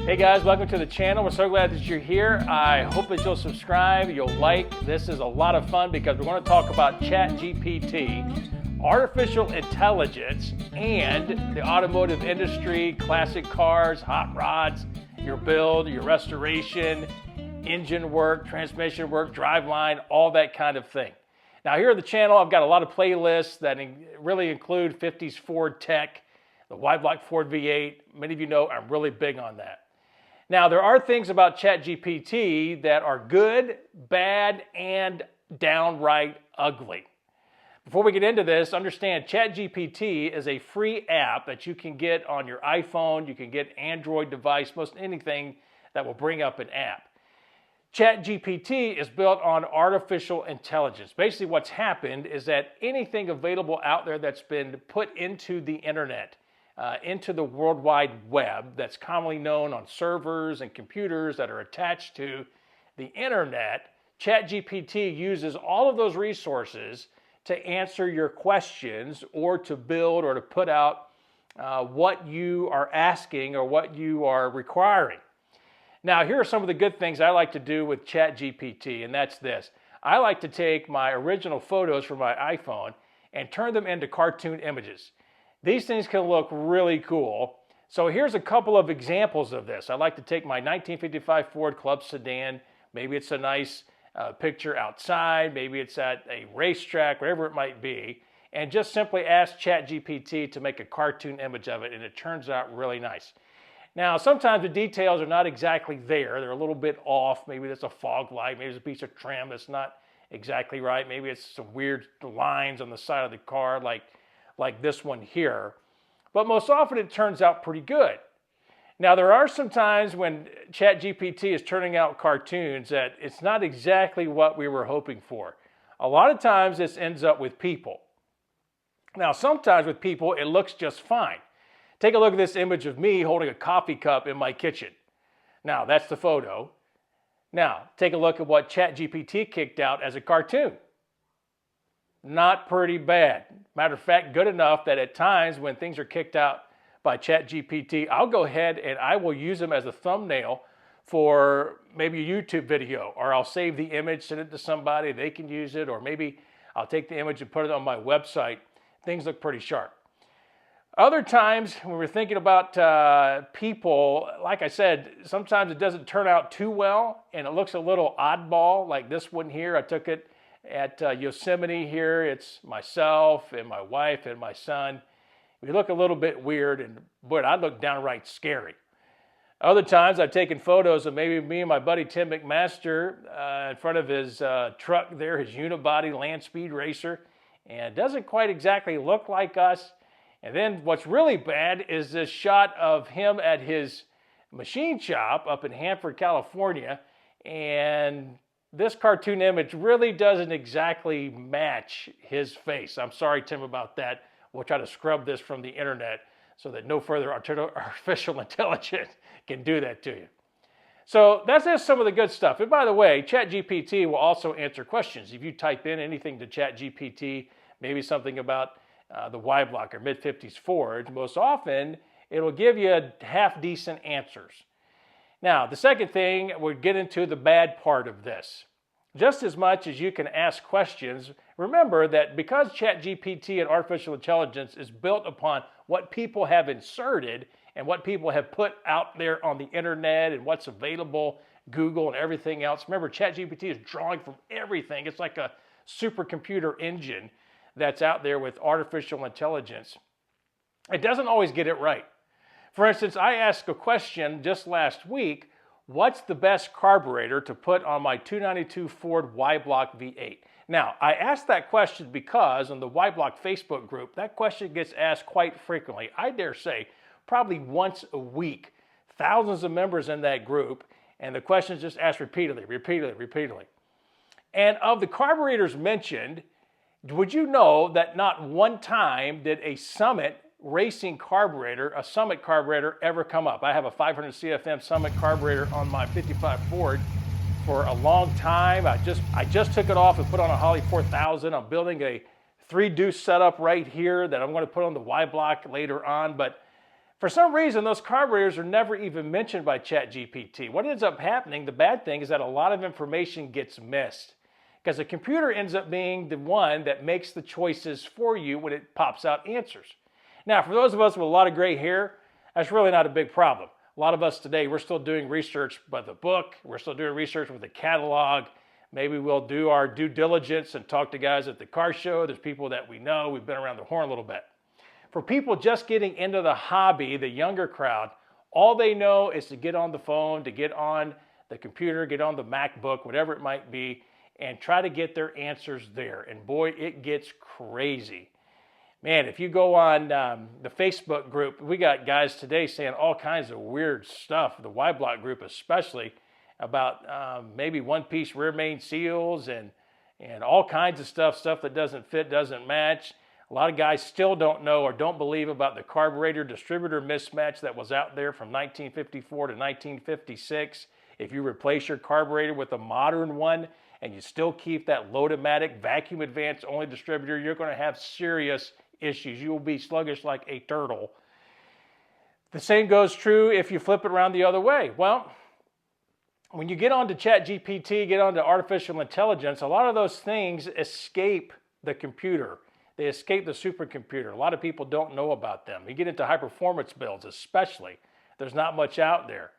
Hey guys, welcome to the channel. We're so glad that you're here. I hope that you'll subscribe, you'll like. This is a lot of fun because we're going to talk about ChatGPT, artificial intelligence, and the automotive industry, classic cars, hot rods, your build, your restoration, engine work, transmission work, driveline, all that kind of thing. Now here on the channel, I've got a lot of playlists that really include 50s Ford tech, the Y-Block Ford V8. Many of you know I'm really big on that. Now, there are things about ChatGPT that are good, bad, and downright ugly. Before we get into this, understand ChatGPT is a free app that you can get on your iPhone, you can get Android device, most anything that will bring up an app. ChatGPT is built on artificial intelligence. Basically, what's happened is that anything available out there that's been put into the internet, into the World Wide Web, that's commonly known on servers and computers that are attached to the internet, ChatGPT uses all of those resources to answer your questions or to build or to put out what you are asking or what you are requiring. Now, here are some of the good things I like to do with ChatGPT, and that's this. I like to take my original photos from my iPhone and turn them into cartoon images. These things can look really cool. So here's a couple of examples of this. I like to take my 1955 Ford Club Sedan. Maybe it's a nice picture outside. Maybe it's at a racetrack, wherever it might be. And just simply ask ChatGPT to make a cartoon image of it, and it turns out really nice. Now, sometimes the details are not exactly there. They're a little bit off. Maybe there's a fog light. Maybe there's a piece of trim that's not exactly right. Maybe it's some weird lines on the side of the car like this one here. But most often it turns out pretty good. Now, there are some times when ChatGPT is turning out cartoons that it's not exactly what we were hoping for. A lot of times this ends up with people. Now, sometimes with people it looks just fine. Take a look at this image of me holding a coffee cup in my kitchen. Now, that's the photo. Now, take a look at what ChatGPT kicked out as a cartoon. Not pretty bad. Matter of fact, good enough that at times when things are kicked out by ChatGPT, I'll go ahead and I will use them as a thumbnail for maybe a YouTube video, or I'll save the image, send it to somebody, they can use it, or maybe I'll take the image and put it on my website. Things look pretty sharp. Other times when we're thinking about people, like I said, sometimes it doesn't turn out too well and it looks a little oddball, like this one here. I took it at Yosemite here. It's myself and my wife and my son. We look a little bit weird, and boy, I look downright scary. Other times I've taken photos of maybe me and my buddy Tim McMaster in front of his truck there, his unibody land speed racer, and it doesn't quite exactly look like us. And then what's really bad is this shot of him at his machine shop up in Hanford, California, and this cartoon image really doesn't exactly match his face. I'm sorry, Tim, about that. We'll try to scrub this from the internet so that no further artificial intelligence can do that to you. So that's just some of the good stuff. And by the way, ChatGPT will also answer questions. If you type in anything to ChatGPT, maybe something about the Y-Block or mid-50s Ford, most often it will give you half-decent answers. Now, the second thing, we'll get into the bad part of this. Just as much as you can ask questions, remember that because ChatGPT and artificial intelligence is built upon what people have inserted and what people have put out there on the internet and what's available, Google and everything else. Remember, ChatGPT is drawing from everything. It's like a supercomputer engine that's out there with artificial intelligence. It doesn't always get it right. For instance, I asked a question just last week, what's the best carburetor to put on my 292 Ford Y-Block V8? Now, I asked that question because on the Y-Block Facebook group, that question gets asked quite frequently. I dare say probably once a week. Thousands of members in that group, and the question is just asked repeatedly. And of the carburetors mentioned, would you know that not one time did a Summit racing carburetor, a Summit carburetor, ever come up? I have a 500 CFM Summit carburetor on my 55 Ford for a long time. I just took it off and put on a Holly 4000. I'm building a 3 deuce setup right here that I'm going to put on the Y-Block later on. But For some reason, those carburetors are never even mentioned by ChatGPT. What ends up happening, the bad thing, is that a lot of information gets missed because the computer ends up being the one that makes the choices for you when it pops out answers. Now, for those of us with a lot of gray hair, that's really not a big problem. A lot of us today, we're still doing research by the book. We're still doing research with the catalog. Maybe we'll do our due diligence and talk to guys at the car show. There's people that we know. We've been around the horn a little bit. For people just getting into the hobby, the younger crowd, all they know is to get on the phone, to get on the computer, get on the MacBook, whatever it might be, and try to get their answers there. And boy, it gets crazy. Man, if you go on the Facebook group, we got guys today saying all kinds of weird stuff, the Y Block group especially, about maybe one-piece rear main seals and all kinds of stuff that doesn't fit, doesn't match. A lot of guys still don't know or don't believe about the carburetor distributor mismatch that was out there from 1954 to 1956. If you replace your carburetor with a modern one and you still keep that load-o-matic vacuum advance only distributor, you're going to have serious issues. You will be sluggish like a turtle. The same goes true if you flip it around the other way. Well, when you get onto ChatGPT, get onto artificial intelligence, a lot of those things escape the computer. They escape the supercomputer. A lot of people don't know about them. You get into high-performance builds especially. There's not much out there.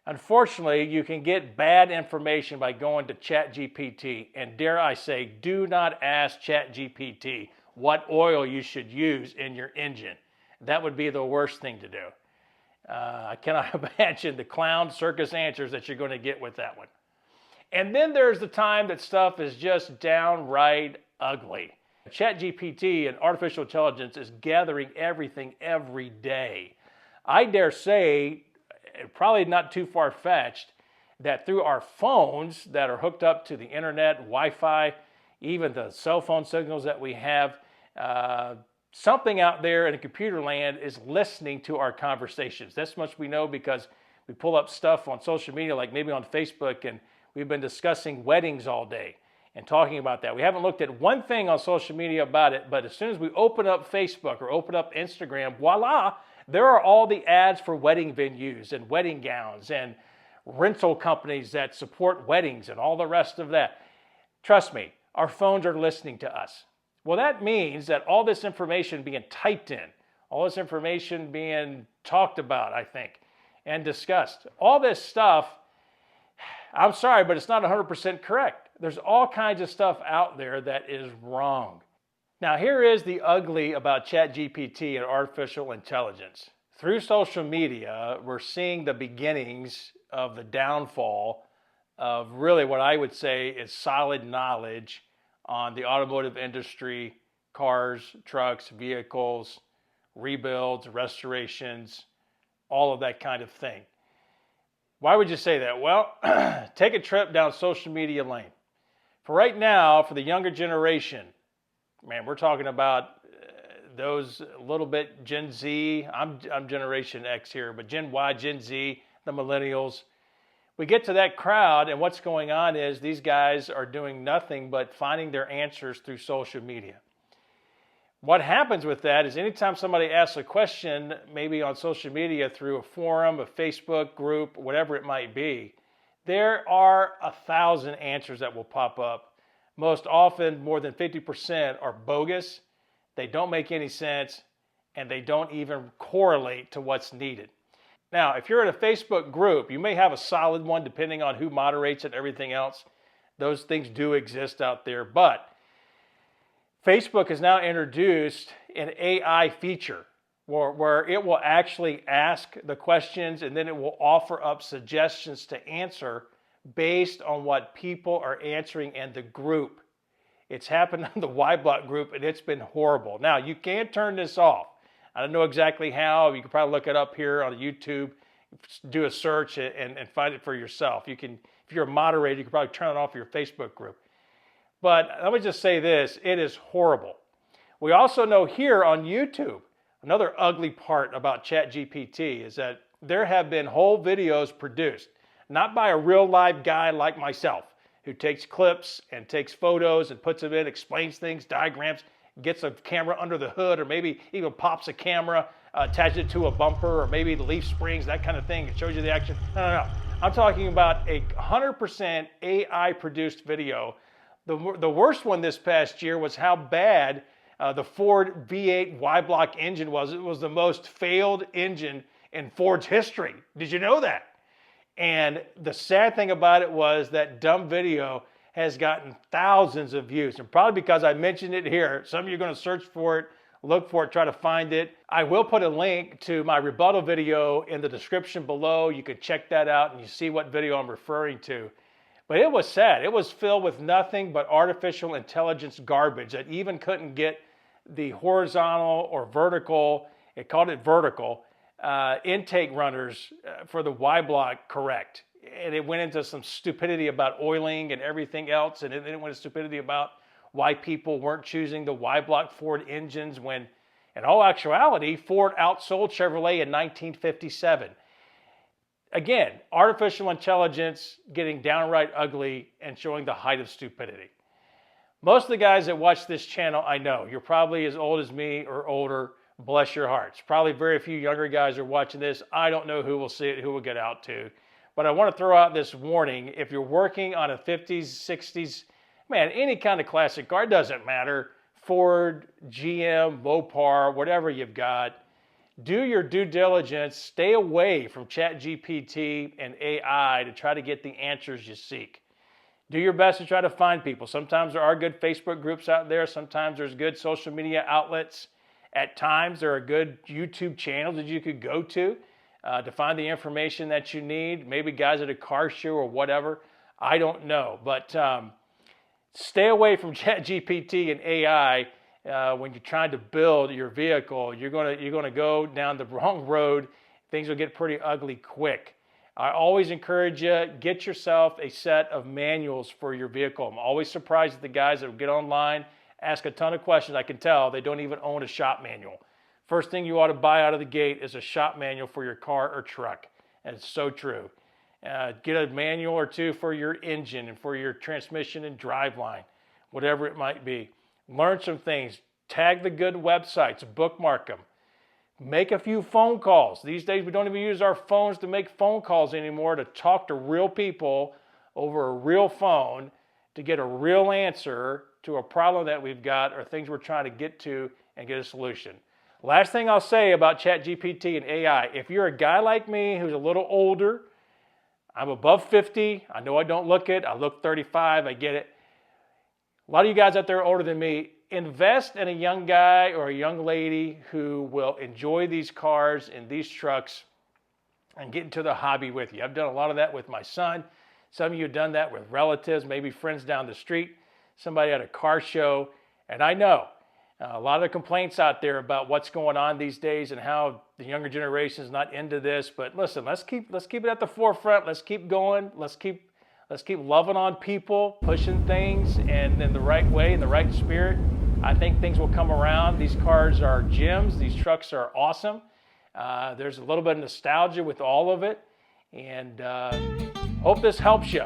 Unfortunately, you can get bad information by going to ChatGPT. And dare I say, do not ask ChatGPT what oil you should use in your engine. That would be the worst thing to do. I cannot imagine the clown circus answers that you're going to get with that one. And then there's the time that stuff is just downright ugly. ChatGPT and artificial intelligence is gathering everything every day. I dare say, probably not too far-fetched, that through our phones that are hooked up to the internet, Wi-Fi, even the cell phone signals that we have, something out there in computer land is listening to our conversations. This much we know because we pull up stuff on social media, like maybe on Facebook, and we've been discussing weddings all day and talking about that. We haven't looked at one thing on social media about it, but as soon as we open up Facebook or open up Instagram, voila, there are all the ads for wedding venues and wedding gowns and rental companies that support weddings and all the rest of that. Trust me, our phones are listening to us. Well, that means that all this information being typed in, all this information being talked about, I think, and discussed, all this stuff, I'm sorry, but it's not 100% correct. There's all kinds of stuff out there that is wrong. Now, here is the ugly about ChatGPT and artificial intelligence. Through social media, we're seeing the beginnings of the downfall of really what I would say is solid knowledge on the automotive industry, cars, trucks, vehicles, rebuilds, restorations, all of that kind of thing. Why would you say that? Well, take a trip down social media lane. For right now, for the younger generation, man, we're talking about those a little bit Gen Z. I'm Generation X here, but Gen Y, Gen Z, the millennials. We get to that crowd, and what's going on is these guys are doing nothing but finding their answers through social media. What happens with that is anytime somebody asks a question, maybe on social media through a forum, a Facebook group, whatever it might be, there are 1,000 answers that will pop up. Most often, more than 50% are bogus, they don't make any sense, and they don't even correlate to what's needed. Now, if you're in a Facebook group, you may have a solid one depending on who moderates it and everything else. Those things do exist out there, but Facebook has now introduced an AI feature where it will actually ask the questions and then it will offer up suggestions to answer based on what people are answering in the group. It's happened on the Y Block group and it's been horrible. Now, you can turn this off. I don't know exactly how. You can probably look it up here on YouTube, do a search and find it for yourself. You can, if you're a moderator, you can probably turn it off your Facebook group. But let me just say this, it is horrible. We also know here on YouTube, another ugly part about ChatGPT is that there have been whole videos produced, not by a real live guy like myself, who takes clips and takes photos and puts them in, explains things, diagrams, gets a camera under the hood, or maybe even pops a camera attach it to a bumper or maybe the leaf springs, that kind of thing. It shows you the action. No. I'm talking about a 100% AI produced video. The worst one this past year was how bad the Ford V8 Y-block engine was. It was the most failed engine in Ford's history. Did you know that? And the sad thing about it was that dumb video has gotten thousands of views. And probably because I mentioned it here, some of you are going to search for it, look for it, try to find it. I will put a link to my rebuttal video in the description below. You can check that out and you see what video I'm referring to. But it was sad. It was filled with nothing but artificial intelligence garbage that even couldn't get the horizontal or vertical, it called it vertical, intake runners for the Y-block correct. And it went into some stupidity about oiling and everything else. And it went into stupidity about why people weren't choosing the Y-block Ford engines when, in all actuality, Ford outsold Chevrolet in 1957. Again, artificial intelligence getting downright ugly and showing the height of stupidity. Most of the guys that watch this channel, I know, you're probably as old as me or older. Bless your hearts. Probably very few younger guys are watching this. I don't know who will see it, who will get out to. But I want to throw out this warning. If you're working on a 50s, 60s, man, any kind of classic car, it doesn't matter. Ford, GM, Mopar, whatever you've got. Do your due diligence. Stay away from ChatGPT and AI to try to get the answers you seek. Do your best to try to find people. Sometimes there are good Facebook groups out there. Sometimes there's good social media outlets. At times there are good YouTube channels that you could go to find the information that you need. Maybe guys at a car show or whatever. I don't know. But stay away from ChatGPT and AI when you're trying to build your vehicle. You're gonna go down the wrong road. Things will get pretty ugly quick. I always encourage you, get yourself a set of manuals for your vehicle. I'm always surprised at the guys that get online, ask a ton of questions. I can tell they don't even own a shop manual. First thing you ought to buy out of the gate is a shop manual for your car or truck. And it's so true. Get a manual or two for your engine and for your transmission and driveline, whatever it might be. Learn some things. Tag the good websites, bookmark them. Make a few phone calls. These days we don't even use our phones to make phone calls anymore, to talk to real people over a real phone to get a real answer to a problem that we've got or things we're trying to get to and get a solution. Last thing I'll say about ChatGPT and AI, if you're a guy like me who's a little older, I'm above 50, I know I don't look it, I look 35, I get it. A lot of you guys out there are older than me. Invest in a young guy or a young lady who will enjoy these cars and these trucks and get into the hobby with you. I've done a lot of that with my son. Some of you have done that with relatives, maybe friends down the street, somebody at a car show. And I know a lot of the complaints out there about what's going on these days and how the younger generation is not into this. But listen, let's keep it at the forefront. Let's keep going. Let's keep loving on people, pushing things, and in the right way, in the right spirit. I think things will come around. These cars are gems. These trucks are awesome. There's a little bit of nostalgia with all of it. And hope this helps you.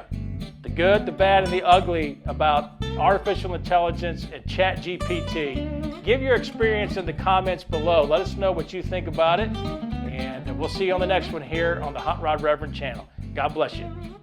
The good, the bad, and the ugly about artificial intelligence and ChatGPT. Give your experience in the comments below. Let us know what you think about it. And we'll see you on the next one here on the Hot Rod Reverend channel. God bless you.